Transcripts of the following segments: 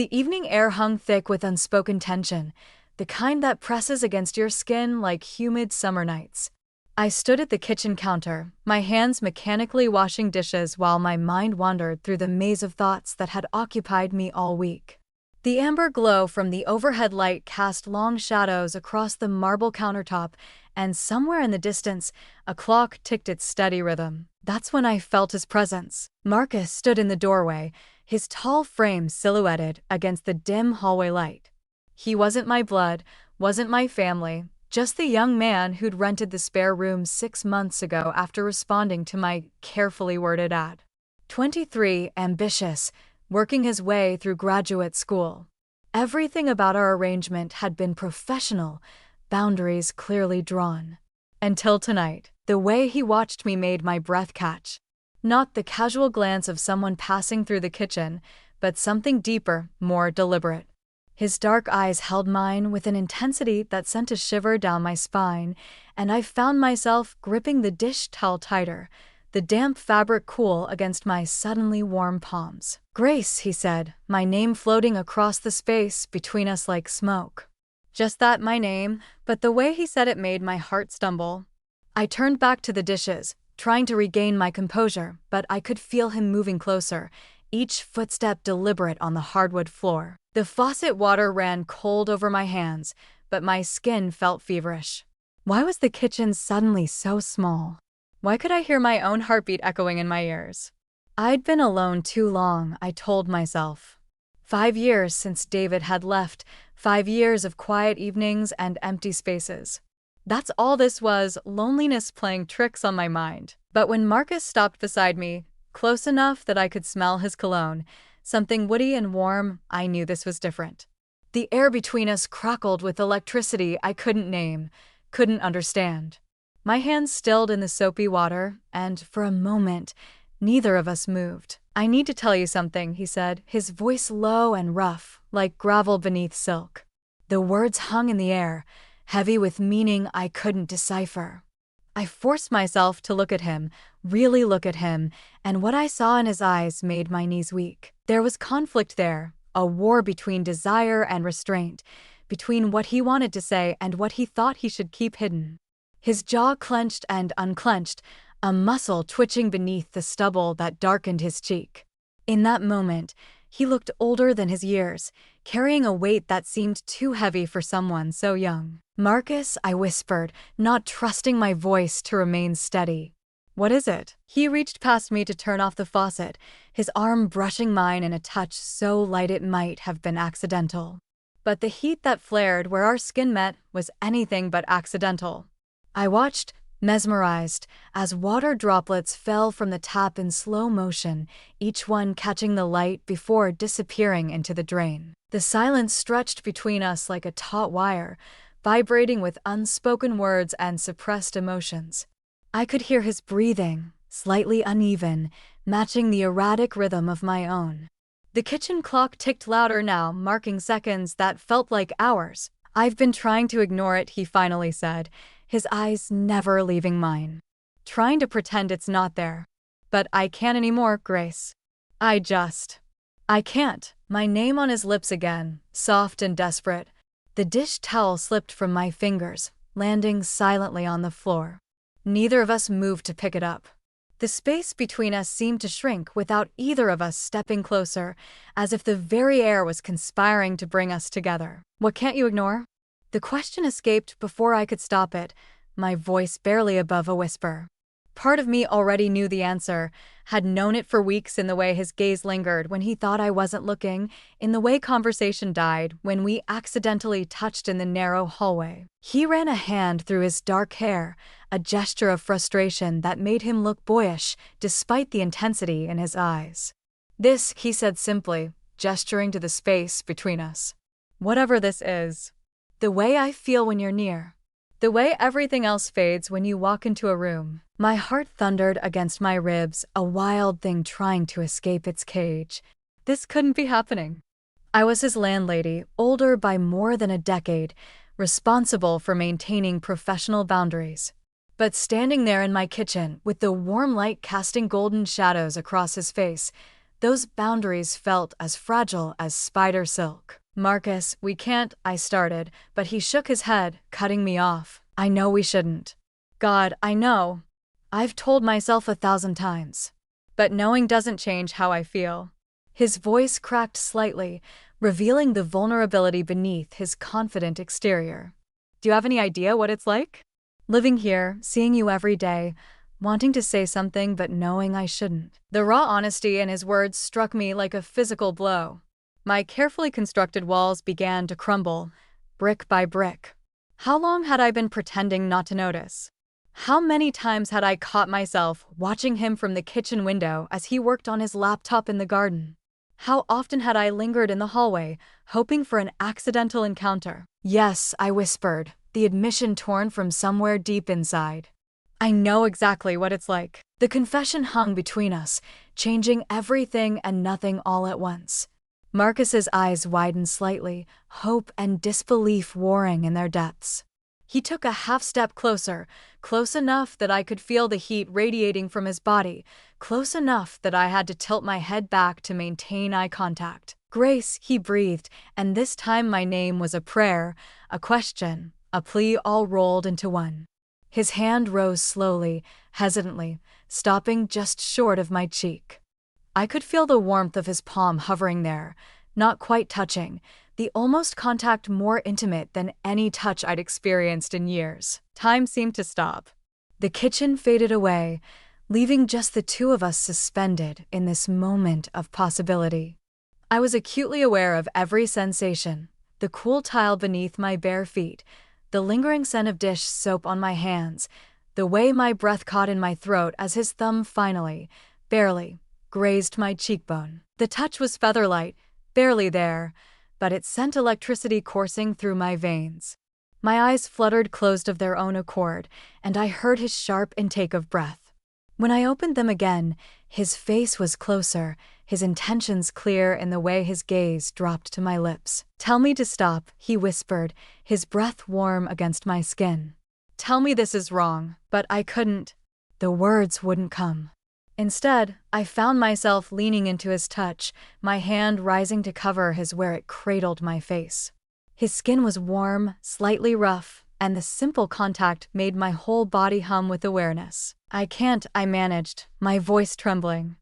The evening air hung thick with unspoken tension, the kind that presses against your skin like humid summer nights. I stood at the kitchen counter, my hands mechanically washing dishes while my mind wandered through the maze of thoughts that had occupied me all week. The amber glow from the overhead light cast long shadows across the marble countertop, and somewhere in the distance, a clock ticked its steady rhythm. That's when I felt his presence. Marcus stood in the doorway, his tall frame silhouetted against the dim hallway light. He wasn't my blood, wasn't my family, just the young man who'd rented the spare room 6 months ago after responding to my carefully worded ad. 23, ambitious, working his way through graduate school. Everything about our arrangement had been professional, boundaries clearly drawn. Until tonight, the way he watched me made my breath catch. Not the casual glance of someone passing through the kitchen, but something deeper, more deliberate. His dark eyes held mine with an intensity that sent a shiver down my spine, and I found myself gripping the dish towel tighter, the damp fabric cool against my suddenly warm palms. "Grace," he said, my name floating across the space between us like smoke. Just that, my name, but the way he said it made my heart stumble. I turned back to the dishes, trying to regain my composure, but I could feel him moving closer, each footstep deliberate on the hardwood floor. The faucet water ran cold over my hands, but my skin felt feverish. Why was the kitchen suddenly so small? Why could I hear my own heartbeat echoing in my ears? I'd been alone too long, I told myself. 5 years since David had left, 5 years of quiet evenings and empty spaces. That's all this was, loneliness playing tricks on my mind. But when Marcus stopped beside me, close enough that I could smell his cologne, something woody and warm, I knew this was different. The air between us crackled with electricity I couldn't name, couldn't understand. My hands stilled in the soapy water, and for a moment, neither of us moved. "I need to tell you something," he said, his voice low and rough, like gravel beneath silk. The words hung in the air, heavy with meaning I couldn't decipher. I forced myself to look at him, really look at him, and what I saw in his eyes made my knees weak. There was conflict there, a war between desire and restraint, between what he wanted to say and what he thought he should keep hidden. His jaw clenched and unclenched, a muscle twitching beneath the stubble that darkened his cheek. In that moment, he looked older than his years, carrying a weight that seemed too heavy for someone so young. "Marcus," I whispered, not trusting my voice to remain steady. "What is it?" He reached past me to turn off the faucet, his arm brushing mine in a touch so light it might have been accidental. But the heat that flared where our skin met was anything but accidental. I watched, mesmerized, as water droplets fell from the tap in slow motion, each one catching the light before disappearing into the drain. The silence stretched between us like a taut wire, vibrating with unspoken words and suppressed emotions. I could hear his breathing, slightly uneven, matching the erratic rhythm of my own. The kitchen clock ticked louder now, marking seconds that felt like hours. "I've been trying to ignore it," he finally said, his eyes never leaving mine. "Trying to pretend it's not there. But I can't anymore, Grace. I can't." My name on his lips again, soft and desperate. The dish towel slipped from my fingers, landing silently on the floor. Neither of us moved to pick it up. The space between us seemed to shrink without either of us stepping closer, as if the very air was conspiring to bring us together. "What can't you ignore?" The question escaped before I could stop it, my voice barely above a whisper. Part of me already knew the answer, had known it for weeks in the way his gaze lingered when he thought I wasn't looking, in the way conversation died when we accidentally touched in the narrow hallway. He ran a hand through his dark hair, a gesture of frustration that made him look boyish despite the intensity in his eyes. "This," he said simply, gesturing to the space between us. "Whatever this is. The way I feel when you're near. The way everything else fades when you walk into a room." My heart thundered against my ribs, a wild thing trying to escape its cage. This couldn't be happening. I was his landlady, older by more than a decade, responsible for maintaining professional boundaries. But standing there in my kitchen, with the warm light casting golden shadows across his face, Those boundaries felt as fragile as spider silk. "Marcus, we can't," I started, but he shook his head, cutting me off. "I know we shouldn't." "God, I know. I've told myself 1,000 times. But knowing doesn't change how I feel." His voice cracked slightly, revealing the vulnerability beneath his confident exterior. "Do you have any idea what it's like? Living here, seeing you every day, wanting to say something but knowing I shouldn't." The raw honesty in his words struck me like a physical blow. My carefully constructed walls began to crumble, brick by brick. How long had I been pretending not to notice? How many times had I caught myself watching him from the kitchen window as he worked on his laptop in the garden? How often had I lingered in the hallway, hoping for an accidental encounter? "Yes," I whispered, the admission torn from somewhere deep inside. "I know exactly what it's like." The confession hung between us, changing everything and nothing all at once. Marcus's eyes widened slightly, hope and disbelief warring in their depths. He took a half-step closer, close enough that I could feel the heat radiating from his body, close enough that I had to tilt my head back to maintain eye contact. "Grace," he breathed, and this time my name was a prayer, a question, a plea all rolled into one. His hand rose slowly, hesitantly, stopping just short of my cheek. I could feel the warmth of his palm hovering there, not quite touching, the almost contact more intimate than any touch I'd experienced in years. Time seemed to stop. The kitchen faded away, leaving just the two of us suspended in this moment of possibility. I was acutely aware of every sensation: the cool tile beneath my bare feet, the lingering scent of dish soap on my hands, the way my breath caught in my throat as his thumb finally, barely, grazed my cheekbone. The touch was featherlight, barely there, but it sent electricity coursing through my veins. My eyes fluttered closed of their own accord, and I heard his sharp intake of breath. When I opened them again, his face was closer, his intentions clear in the way his gaze dropped to my lips. "Tell me to stop," he whispered, his breath warm against my skin. "Tell me this is wrong." But I couldn't. The words wouldn't come. Instead, I found myself leaning into his touch, my hand rising to cover his where it cradled my face. His skin was warm, slightly rough, and the simple contact made my whole body hum with awareness. "I can't," I managed, my voice trembling.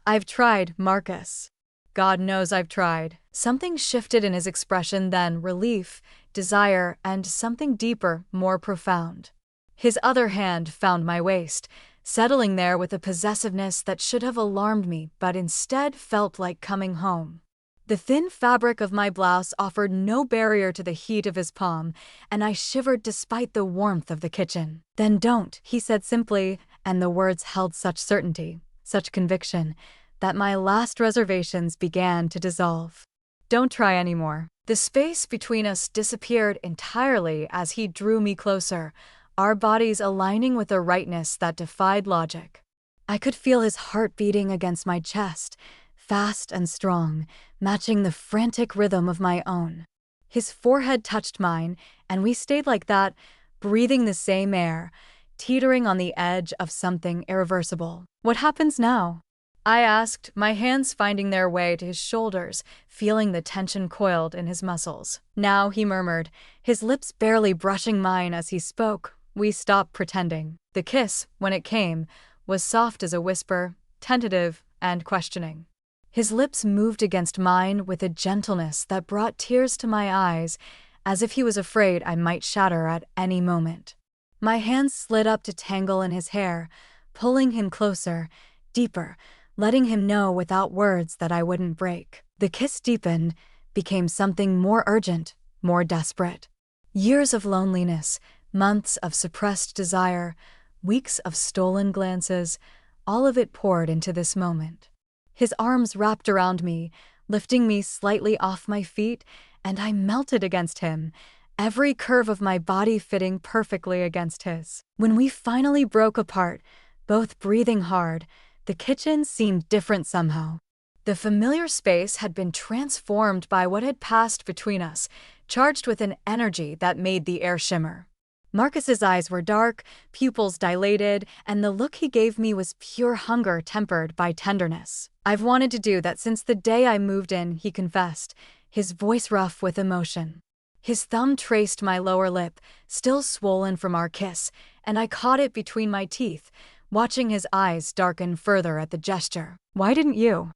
"I've tried, Marcus. God knows I've tried." Something shifted in his expression then: relief, desire, and something deeper, more profound. His other hand found my waist, settling there with a possessiveness that should have alarmed me but instead felt like coming home. The thin fabric of my blouse offered no barrier to the heat of his palm, and I shivered despite the warmth of the kitchen. "Then don't," he said simply, and the words held such certainty, such conviction, that my last reservations began to dissolve. "Don't try anymore." The space between us disappeared entirely as he drew me closer, our bodies aligning with a rightness that defied logic. I could feel his heart beating against my chest, fast and strong, matching the frantic rhythm of my own. His forehead touched mine, and we stayed like that, breathing the same air, teetering on the edge of something irreversible. "What happens now?" I asked, my hands finding their way to his shoulders, feeling the tension coiled in his muscles. "Now," he murmured, his lips barely brushing mine as he spoke, "we stop pretending." The kiss, when it came, was soft as a whisper, tentative and questioning. His lips moved against mine with a gentleness that brought tears to my eyes, as if he was afraid I might shatter at any moment. My hands slid up to tangle in his hair, pulling him closer, deeper, letting him know without words that I wouldn't break. The kiss deepened, became something more urgent, more desperate. Years of loneliness, months of suppressed desire, weeks of stolen glances, all of it poured into this moment. His arms wrapped around me, lifting me slightly off my feet, and I melted against him, every curve of my body fitting perfectly against his. When we finally broke apart, both breathing hard, the kitchen seemed different somehow. The familiar space had been transformed by what had passed between us, charged with an energy that made the air shimmer. Marcus's eyes were dark, pupils dilated, and the look he gave me was pure hunger tempered by tenderness. "I've wanted to do that since the day I moved in," he confessed, his voice rough with emotion. His thumb traced my lower lip, still swollen from our kiss, and I caught it between my teeth, watching his eyes darken further at the gesture. "Why didn't you?"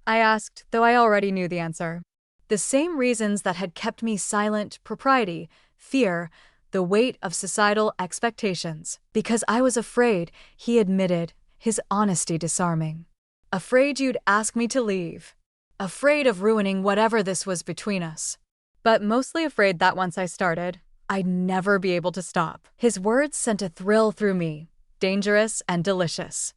I asked, though I already knew the answer. The same reasons that had kept me silent: propriety, fear, the weight of societal expectations. "Because I was afraid," he admitted, his honesty disarming. "Afraid you'd ask me to leave. Afraid of ruining whatever this was between us. But mostly afraid that once I started, I'd never be able to stop." His words sent a thrill through me, dangerous and delicious.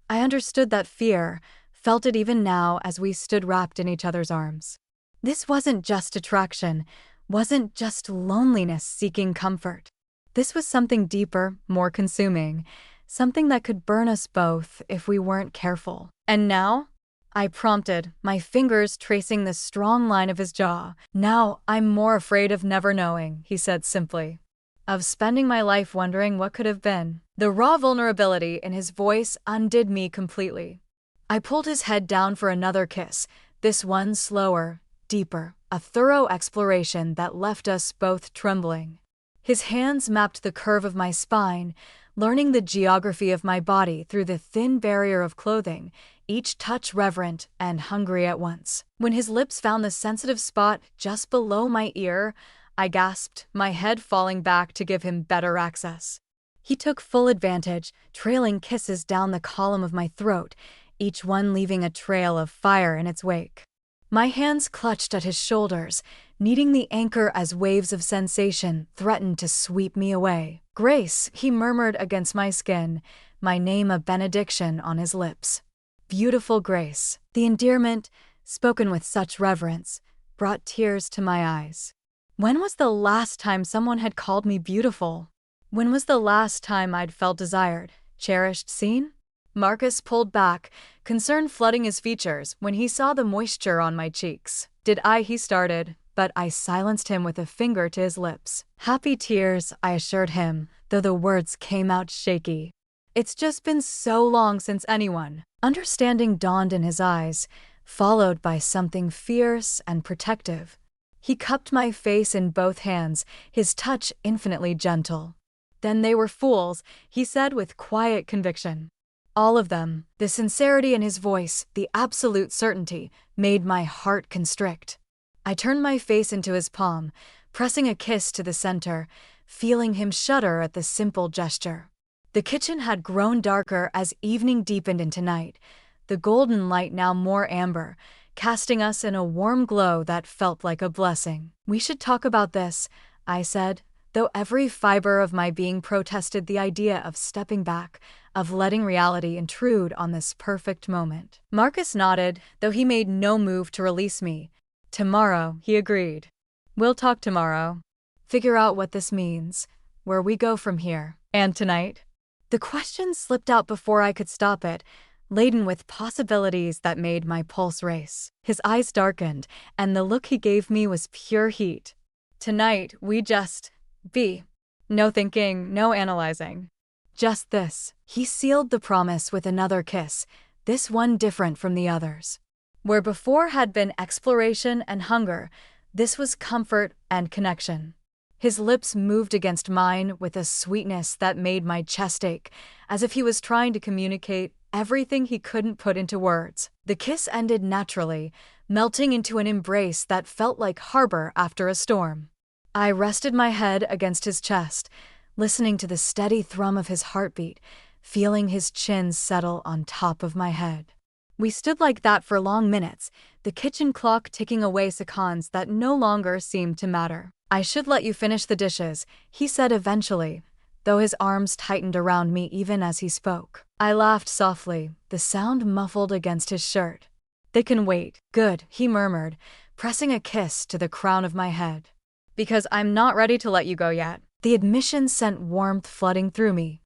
I understood that fear, felt it even now as we stood wrapped in each other's arms. This wasn't just attraction, wasn't just loneliness seeking comfort. This was something deeper, more consuming, something that could burn us both if we weren't careful. "And now?" I prompted, my fingers tracing the strong line of his jaw. "Now, I'm more afraid of never knowing," he said simply. "Of spending my life wondering what could have been." The raw vulnerability in his voice undid me completely. I pulled his head down for another kiss, this one slower, deeper, a thorough exploration that left us both trembling. His hands mapped the curve of my spine, learning the geography of my body through the thin barrier of clothing, each touch reverent and hungry at once. When his lips found the sensitive spot just below my ear, I gasped, my head falling back to give him better access. He took full advantage, trailing kisses down the column of my throat, each one leaving a trail of fire in its wake. My hands clutched at his shoulders, needing the anchor as waves of sensation threatened to sweep me away. "Grace," he murmured against my skin, my name a benediction on his lips. "Beautiful Grace." The endearment, spoken with such reverence, brought tears to my eyes. When was the last time someone had called me beautiful? When was the last time I'd felt desired, cherished, seen? Marcus pulled back, concern flooding his features when he saw the moisture on my cheeks. He started, but I silenced him with a finger to his lips. "Happy tears," I assured him, though the words came out shaky. "It's just been so long since anyone." Understanding dawned in his eyes, followed by something fierce and protective. He cupped my face in both hands, his touch infinitely gentle. "Then they were fools," he said with quiet conviction. "All of them." The sincerity in his voice, the absolute certainty, made my heart constrict. I turned my face into his palm, pressing a kiss to the center, feeling him shudder at the simple gesture. The kitchen had grown darker as evening deepened into night, the golden light now more amber, casting us in a warm glow that felt like a blessing. "We should talk about this," I said, though every fiber of my being protested the idea of stepping back, of letting reality intrude on this perfect moment. Marcus nodded, though he made no move to release me. "Tomorrow," he agreed. "We'll talk tomorrow. Figure out what this means, where we go from here. And tonight?" The question slipped out before I could stop it, laden with possibilities that made my pulse race. His eyes darkened, and the look he gave me was pure heat. "Tonight, we just be. No thinking, no analyzing. Just this." He sealed the promise with another kiss, this one different from the others. Where before had been exploration and hunger, this was comfort and connection. His lips moved against mine with a sweetness that made my chest ache, as if he was trying to communicate everything he couldn't put into words. The kiss ended naturally, melting into an embrace that felt like harbor after a storm. I rested my head against his chest, listening to the steady thrum of his heartbeat, feeling his chin settle on top of my head. We stood like that for long minutes, the kitchen clock ticking away seconds that no longer seemed to matter. "I should let you finish the dishes," he said eventually, though his arms tightened around me even as he spoke. I laughed softly, the sound muffled against his shirt. "They can wait." "Good," he murmured, pressing a kiss to the crown of my head. "Because I'm not ready to let you go yet." The admission sent warmth flooding through me.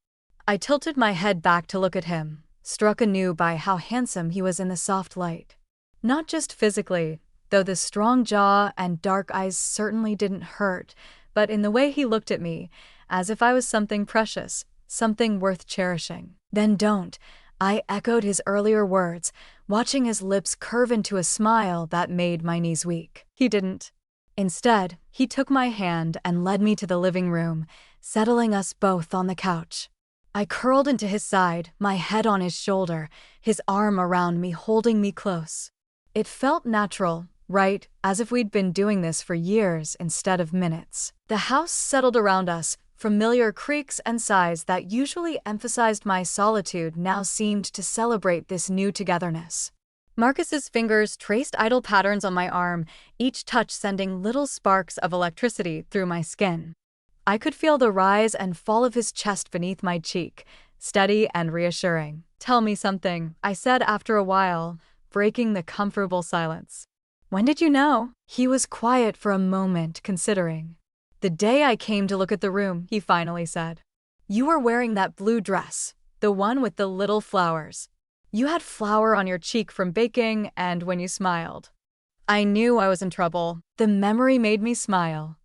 I tilted my head back to look at him, struck anew by how handsome he was in the soft light. Not just physically, though the strong jaw and dark eyes certainly didn't hurt, but in the way he looked at me, as if I was something precious, something worth cherishing. "Then don't," I echoed his earlier words, watching his lips curve into a smile that made my knees weak. He didn't. Instead, he took my hand and led me to the living room, settling us both on the couch. I curled into his side, my head on his shoulder, his arm around me, holding me close. It felt natural, right, as if we'd been doing this for years instead of minutes. The house settled around us. Familiar creaks and sighs that usually emphasized my solitude now seemed to celebrate this new togetherness. Marcus's fingers traced idle patterns on my arm, each touch sending little sparks of electricity through my skin. I could feel the rise and fall of his chest beneath my cheek, steady and reassuring. "Tell me something," I said after a while, breaking the comfortable silence. "When did you know?" He was quiet for a moment, considering. "The day I came to look at the room," he finally said. "You were wearing that blue dress, the one with the little flowers. You had flour on your cheek from baking and when you smiled." I knew I was in trouble. The memory made me smile.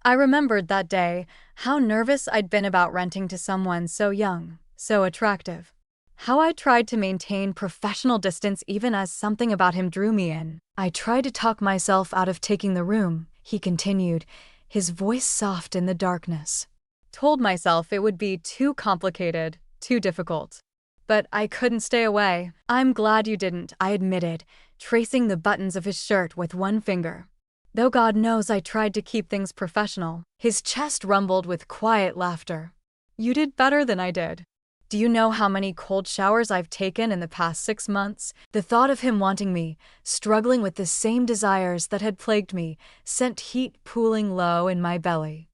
I remembered that day, how nervous I'd been about renting to someone so young, so attractive. How I tried to maintain professional distance even as something about him drew me in. "I tried to talk myself out of taking the room," he continued, his voice soft in the darkness. "Told myself it would be too complicated, too difficult. But I couldn't stay away." "I'm glad you didn't," I admitted, tracing the buttons of his shirt with one finger. "Though God knows I tried to keep things professional." His chest rumbled with quiet laughter. "You did better than I did. Do you know how many cold showers I've taken in the past 6 months?" The thought of him wanting me, struggling with the same desires that had plagued me, sent heat pooling low in my belly.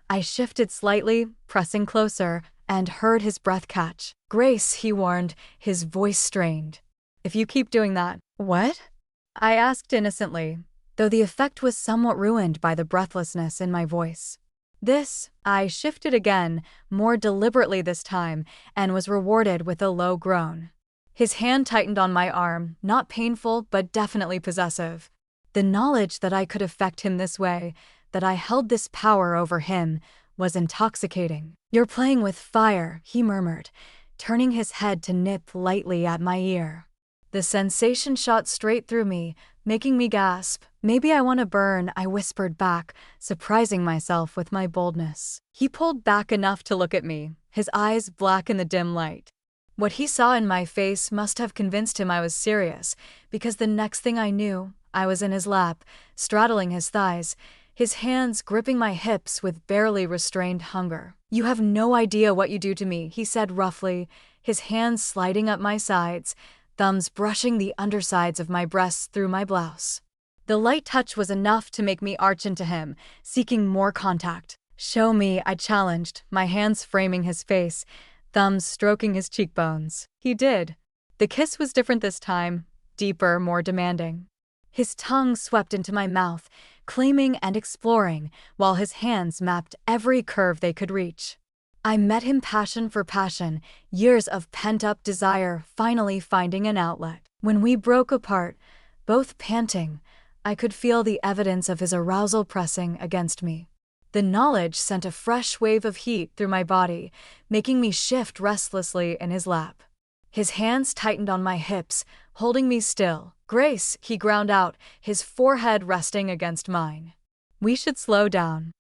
I shifted slightly, pressing closer, and heard his breath catch. "Grace," he warned, his voice strained. "If you keep doing that." "What?" I asked innocently, though the effect was somewhat ruined by the breathlessness in my voice. I shifted again, more deliberately this time, and was rewarded with a low groan. His hand tightened on my arm, not painful but definitely possessive. The knowledge that I could affect him this way, that I held this power over him, was intoxicating. "You're playing with fire," he murmured, turning his head to nip lightly at my ear. The sensation shot straight through me, making me gasp. "Maybe I want to burn," I whispered back, surprising myself with my boldness. He pulled back enough to look at me, his eyes black in the dim light. What he saw in my face must have convinced him I was serious, because the next thing I knew, I was in his lap, straddling his thighs, his hands gripping my hips with barely restrained hunger. "You have no idea what you do to me," he said roughly, his hands sliding up my sides, thumbs brushing the undersides of my breasts through my blouse. The light touch was enough to make me arch into him, seeking more contact. "Show me," I challenged, my hands framing his face, thumbs stroking his cheekbones. He did. The kiss was different this time, deeper, more demanding. His tongue swept into my mouth, claiming and exploring, while his hands mapped every curve they could reach. I met him passion for passion, years of pent-up desire finally finding an outlet. When we broke apart, both panting, I could feel the evidence of his arousal pressing against me. The knowledge sent a fresh wave of heat through my body, making me shift restlessly in his lap. His hands tightened on my hips, holding me still. "Grace," he ground out, his forehead resting against mine. "We should slow down.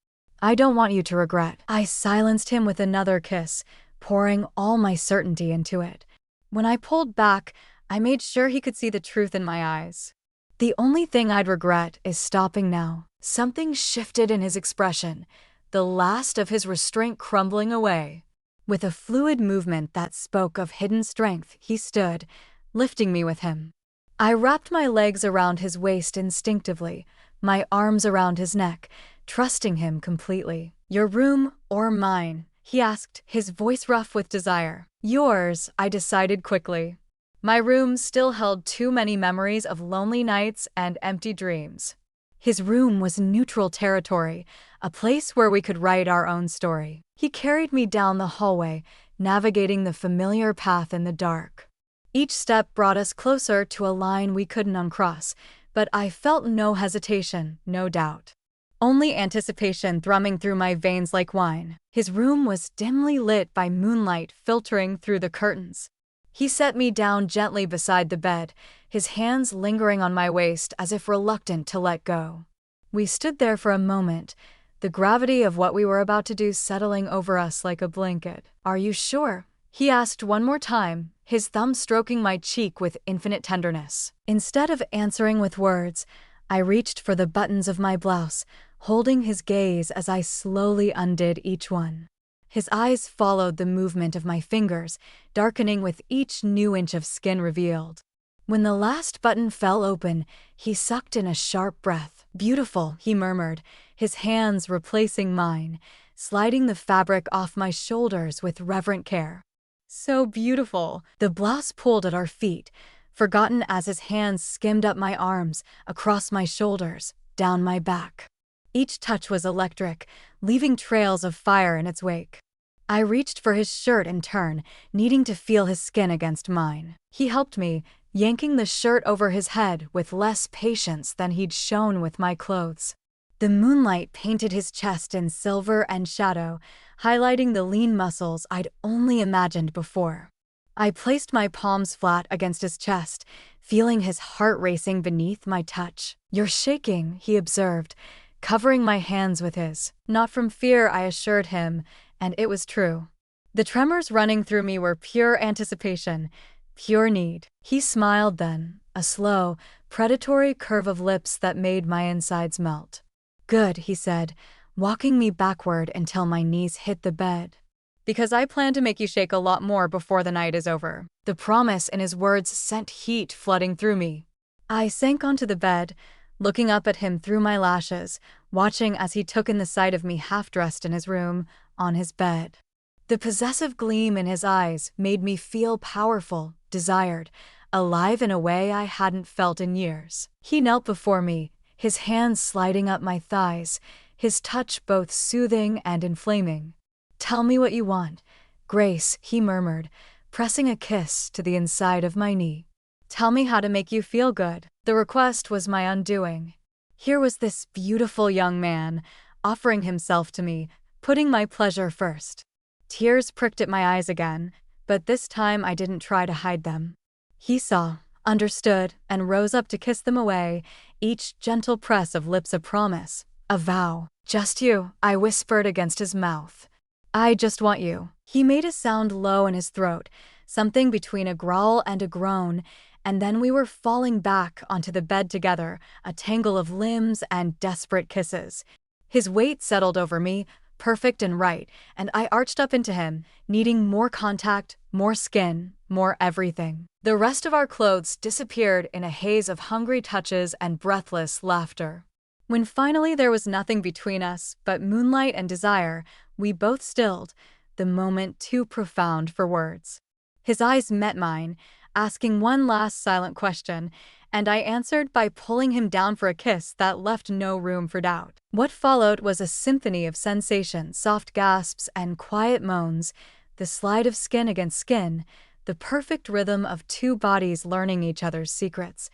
I don't want you to regret." I silenced him with another kiss, pouring all my certainty into it. When I pulled back, I made sure he could see the truth in my eyes. "The only thing I'd regret is stopping now." Something shifted in his expression, the last of his restraint crumbling away. With a fluid movement that spoke of hidden strength, he stood, lifting me with him. I wrapped my legs around his waist instinctively, my arms around his neck, trusting him completely. "Your room or mine?" he asked, his voice rough with desire. "Yours," I decided quickly. My room still held too many memories of lonely nights and empty dreams. His room was neutral territory, a place where we could write our own story. He carried me down the hallway, navigating the familiar path in the dark. Each step brought us closer to a line we couldn't uncross, but I felt no hesitation, no doubt. only anticipation thrumming through my veins like wine. His room was dimly lit by moonlight filtering through the curtains. He set me down gently beside the bed, his hands lingering on my waist as if reluctant to let go. We stood there for a moment, the gravity of what we were about to do settling over us like a blanket. "Are you sure?" he asked one more time, his thumb stroking my cheek with infinite tenderness. Instead of answering with words, I reached for the buttons of my blouse, holding his gaze as I slowly undid each one. His eyes followed the movement of my fingers, darkening with each new inch of skin revealed. When the last button fell open, he sucked in a sharp breath. "Beautiful," he murmured, his hands replacing mine, sliding the fabric off my shoulders with reverent care. "So beautiful." The blouse pulled at our feet, forgotten as his hands skimmed up my arms, across my shoulders, down my back. Each touch was electric, leaving trails of fire in its wake. I reached for his shirt in turn, needing to feel his skin against mine. He helped me, yanking the shirt over his head with less patience than he'd shown with my clothes. The moonlight painted his chest in silver and shadow, highlighting the lean muscles I'd only imagined before. I placed my palms flat against his chest, feeling his heart racing beneath my touch. "You're shaking," he observed, covering my hands with his. Not from fear, I assured him, and it was true. The tremors running through me were pure anticipation, pure need. He smiled then, a slow, predatory curve of lips that made my insides melt. "Good," he said, walking me backward until my knees hit the bed. "Because I plan to make you shake a lot more before the night is over." The promise in his words sent heat flooding through me. I sank onto the bed, looking up at him through my lashes, watching as he took in the sight of me half-dressed in his room, on his bed. The possessive gleam in his eyes made me feel powerful, desired, alive in a way I hadn't felt in years. He knelt before me, his hands sliding up my thighs, his touch both soothing and inflaming. "Tell me what you want, Grace," he murmured, pressing a kiss to the inside of my knee. "Tell me how to make you feel good." The request was my undoing. Here was this beautiful young man, offering himself to me, putting my pleasure first. Tears pricked at my eyes again, but this time I didn't try to hide them. He saw, understood, and rose up to kiss them away, each gentle press of lips a promise, a vow. "Just you," I whispered against his mouth. "I just want you." He made a sound low in his throat, something between a growl and a groan, and then we were falling back onto the bed together, a tangle of limbs and desperate kisses. His weight settled over me, perfect and right, and I arched up into him, needing more contact, more skin, more everything. The rest of our clothes disappeared in a haze of hungry touches and breathless laughter. When finally there was nothing between us but moonlight and desire, we both stilled, the moment too profound for words. His eyes met mine, asking one last silent question, and I answered by pulling him down for a kiss that left no room for doubt. What followed was a symphony of sensation, soft gasps and quiet moans, the slide of skin against skin, the perfect rhythm of two bodies learning each other's secrets.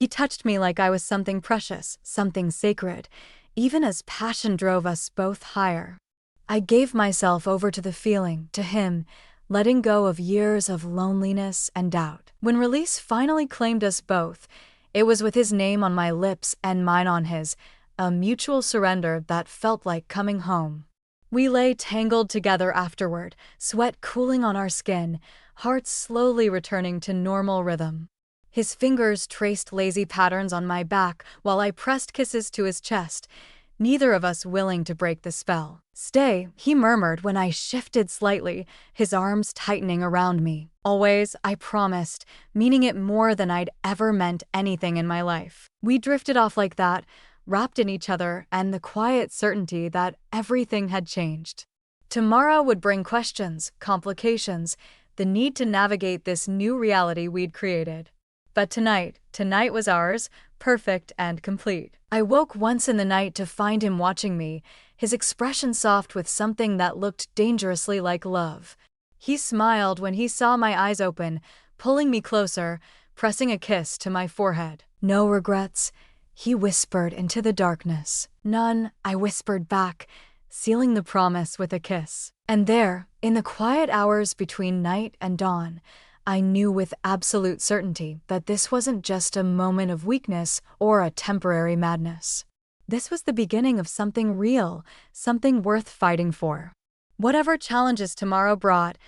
He touched me like I was something precious, something sacred, even as passion drove us both higher. I gave myself over to the feeling, to him, letting go of years of loneliness and doubt. When release finally claimed us both, it was with his name on my lips and mine on his, a mutual surrender that felt like coming home. We lay tangled together afterward, sweat cooling on our skin, hearts slowly returning to normal rhythm. His fingers traced lazy patterns on my back while I pressed kisses to his chest, neither of us willing to break the spell. "Stay," he murmured when I shifted slightly, his arms tightening around me. "Always," I promised, meaning it more than I'd ever meant anything in my life. We drifted off like that, wrapped in each other and the quiet certainty that everything had changed. Tomorrow would bring questions, complications, the need to navigate this new reality we'd created. But tonight was ours, perfect and complete. I woke once in the night to find him watching me, his expression soft with something that looked dangerously like love. He smiled when he saw my eyes open, pulling me closer, pressing a kiss to my forehead. "No regrets?" he whispered into the darkness. None, I whispered back, sealing the promise with a kiss. And there, in the quiet hours between night and dawn, I knew with absolute certainty that this wasn't just a moment of weakness or a temporary madness. This was the beginning of something real, something worth fighting for. Whatever challenges tomorrow brought,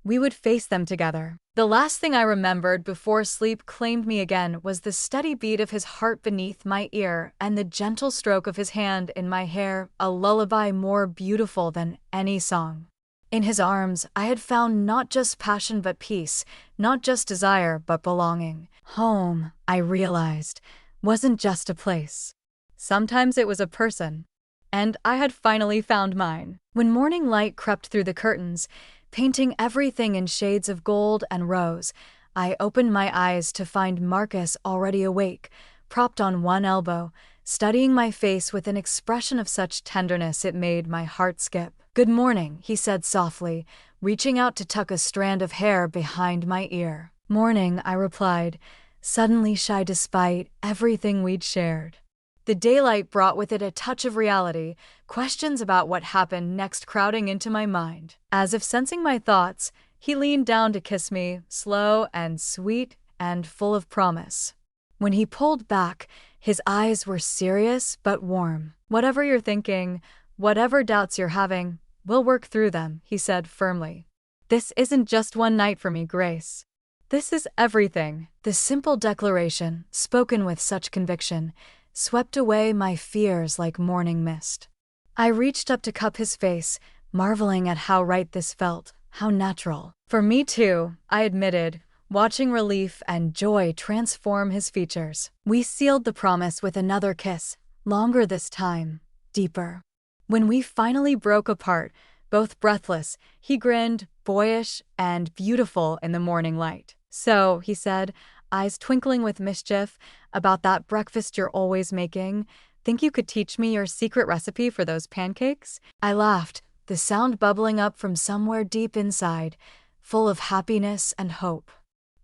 we would face them together. The last thing I remembered before sleep claimed me again was the steady beat of his heart beneath my ear and the gentle stroke of his hand in my hair, a lullaby more beautiful than any song. In his arms, I had found not just passion but peace, not just desire but belonging. Home, I realized, wasn't just a place. Sometimes it was a person. And I had finally found mine. When morning light crept through the curtains, painting everything in shades of gold and rose, I opened my eyes to find Marcus already awake, propped on one elbow, studying my face with an expression of such tenderness it made my heart skip. "Good morning," he said softly, reaching out to tuck a strand of hair behind my ear. "Morning," I replied, suddenly shy despite everything we'd shared. The daylight brought with it a touch of reality, questions about what happened next crowding into my mind. As if sensing my thoughts, he leaned down to kiss me, slow and sweet and full of promise. When he pulled back, his eyes were serious but warm. "Whatever you're thinking, whatever doubts you're having, we'll work through them," he said firmly. "This isn't just one night for me, Grace. This is everything." The simple declaration, spoken with such conviction, swept away my fears like morning mist. I reached up to cup his face, marveling at how right this felt, how natural. "For me too," I admitted, watching relief and joy transform his features. We sealed the promise with another kiss, longer this time, deeper. When we finally broke apart, both breathless, he grinned, boyish and beautiful in the morning light. "So," he said, eyes twinkling with mischief, "about that breakfast you're always making, think you could teach me your secret recipe for those pancakes?" I laughed, the sound bubbling up from somewhere deep inside, full of happiness and hope.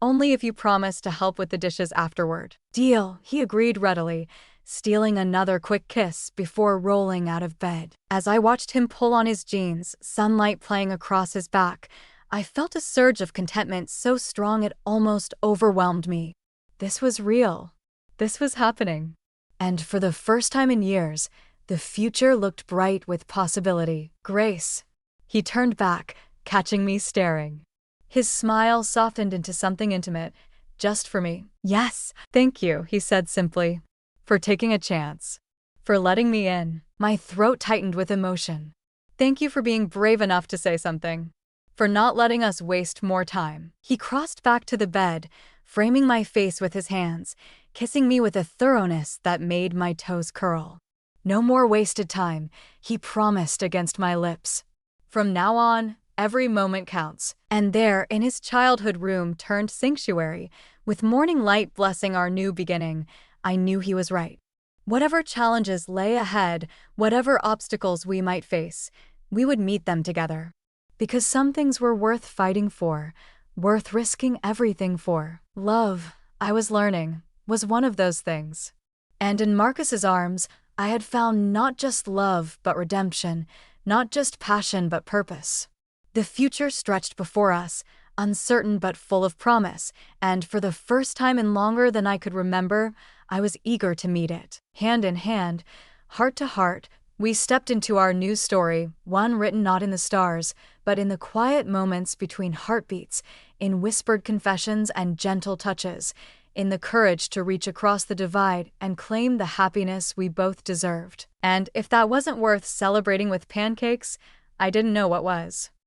"Only if you promise to help with the dishes afterward." "Deal," he agreed readily, stealing another quick kiss before rolling out of bed. As I watched him pull on his jeans, sunlight playing across his back, I felt a surge of contentment so strong it almost overwhelmed me. This was real. This was happening. And for the first time in years, the future looked bright with possibility. "Grace." He turned back, catching me staring. His smile softened into something intimate, just for me. "Yes, thank you," he said simply. "For taking a chance. For letting me in." My throat tightened with emotion. "Thank you for being brave enough to say something. For not letting us waste more time." He crossed back to the bed, framing my face with his hands, kissing me with a thoroughness that made my toes curl. "No more wasted time," he promised against my lips. "From now on, every moment counts." And there, in his childhood room turned sanctuary, with morning light blessing our new beginning, I knew he was right. Whatever challenges lay ahead, whatever obstacles we might face, we would meet them together. Because some things were worth fighting for, worth risking everything for. Love, I was learning, was one of those things. And in Marcus's arms, I had found not just love but redemption, not just passion but purpose. The future stretched before us, uncertain but full of promise, and for the first time in longer than I could remember, I was eager to meet it. Hand in hand, heart to heart, we stepped into our new story, one written not in the stars, but in the quiet moments between heartbeats, in whispered confessions and gentle touches, in the courage to reach across the divide and claim the happiness we both deserved. And if that wasn't worth celebrating with pancakes, I didn't know what was.